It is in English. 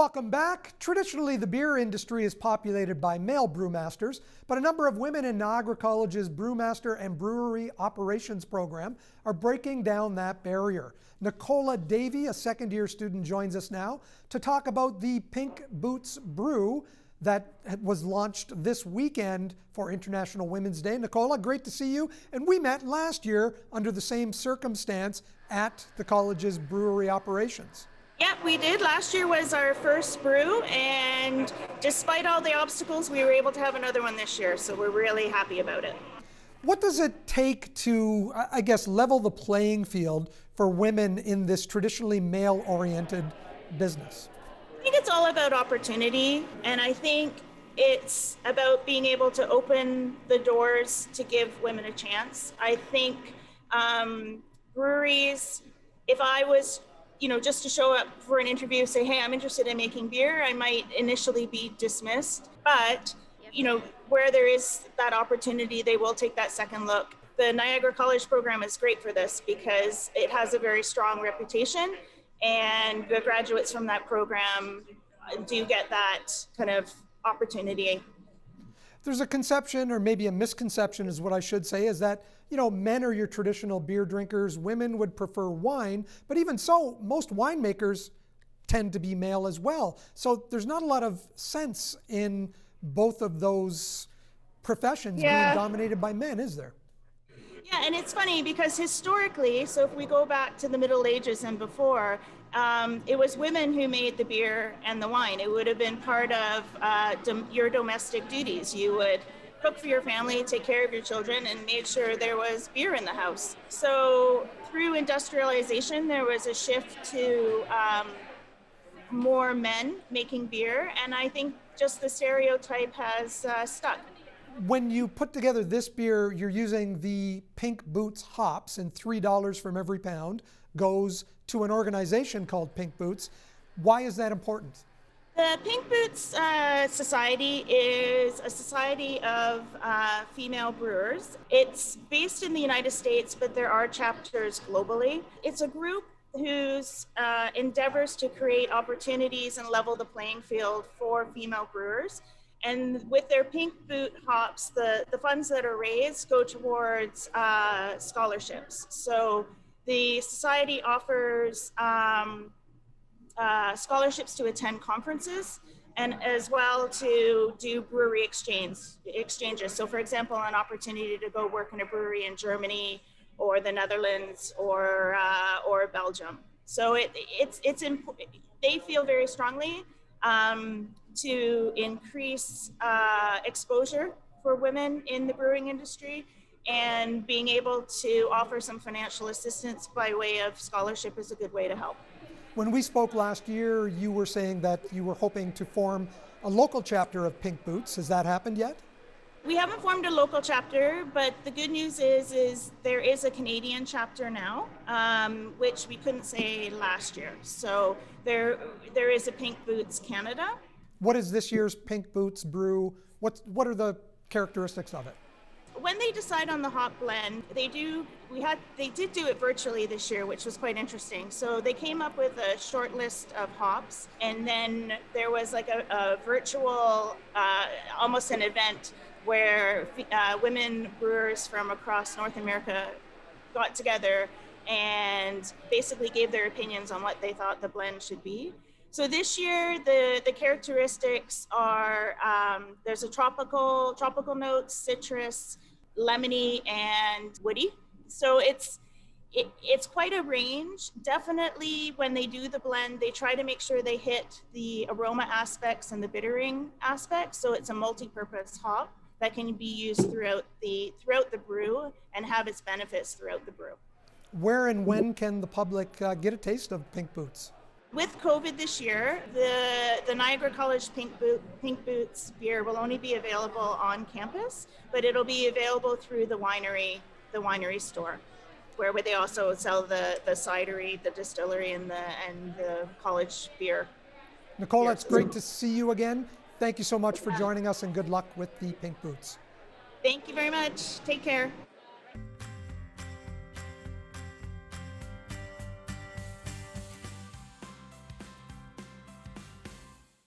Welcome back. Traditionally, the beer industry is populated by male brewmasters, but a number of women in Niagara College's Brewmaster and Brewery Operations program are breaking down that barrier. Nicola Davey, a second-year student, joins us now to talk about the Pink Boots Brew that was launched this weekend for International Women's Day. Nicola, great to see you. And we met last year under the same circumstance at the college's brewery operations. Yeah, we did. Last year was our first brew, and despite all the obstacles, we were able to have another one this year, so we're really happy about it. What does it take to, I guess, level the playing field for women in this traditionally male-oriented business? I think it's all about opportunity, and I think it's about being able to open the doors to give women a chance. I think breweries, if I was just to show up for an interview, say, hey, I'm interested in making beer, I might initially be dismissed. But, where there is that opportunity, they will take that second look. The Niagara College program is great for this because it has a very strong reputation, and the graduates from that program do get that kind of opportunity. There's a conception, or maybe a misconception is what I should say, is that, men are your traditional beer drinkers, women would prefer wine, but even so, most winemakers tend to be male as well. So there's not a lot of sense in both of those professions being dominated by men, is there? Yeah, and it's funny because historically, so if we go back to the Middle Ages and before, it was women who made the beer and the wine. It would have been part of your domestic duties. You would cook for your family, take care of your children, and made sure there was beer in the house. So through industrialization, there was a shift to more men making beer, and I think just the stereotype has stuck. When you put together this beer, you're using the Pink Boots hops, and $3 from every pound goes to an organization called Pink Boots. Why is that important? The Pink Boots Society is a society of female brewers. It's based in the United States, but there are chapters globally. It's a group whose endeavors to create opportunities and level the playing field for female brewers. And with their Pink Boot hops, the funds that are raised go towards scholarships. So the society offers scholarships to attend conferences, and as well to do brewery exchanges. So for example, an opportunity to go work in a brewery in Germany or the Netherlands or Belgium. So they feel very strongly to increase exposure for women in the brewing industry, and being able to offer some financial assistance by way of scholarship is a good way to help. When we spoke last year, you were saying that you were hoping to form a local chapter of Pink Boots. Has that happened yet? We haven't formed a local chapter, but the good news is there is a Canadian chapter now, which we couldn't say last year. So there is a Pink Boots Canada. What is this year's Pink Boots brew? What are the characteristics of it? When they decide on the hop blend, they did do it virtually this year, which was quite interesting. So they came up with a short list of hops, and then there was like a virtual, almost an event where women brewers from across North America got together and basically gave their opinions on what they thought the blend should be. So this year, the characteristics are there's a tropical notes, citrus, lemony, and woody. So it's quite a range. Definitely, when they do the blend, they try to make sure they hit the aroma aspects and the bittering aspects. So it's a multi-purpose hop that can be used throughout the brew and have its benefits throughout the brew. Where and when can the public get a taste of Pink Boots? With COVID this year, the Niagara College Pink Boots beer will only be available on campus, but it'll be available through the winery store, where they also sell the cidery, the distillery, and the college beer. Nicola, it's great to see you again. Thank you so much for joining us, and good luck with the Pink Boots. Thank you very much. Take care.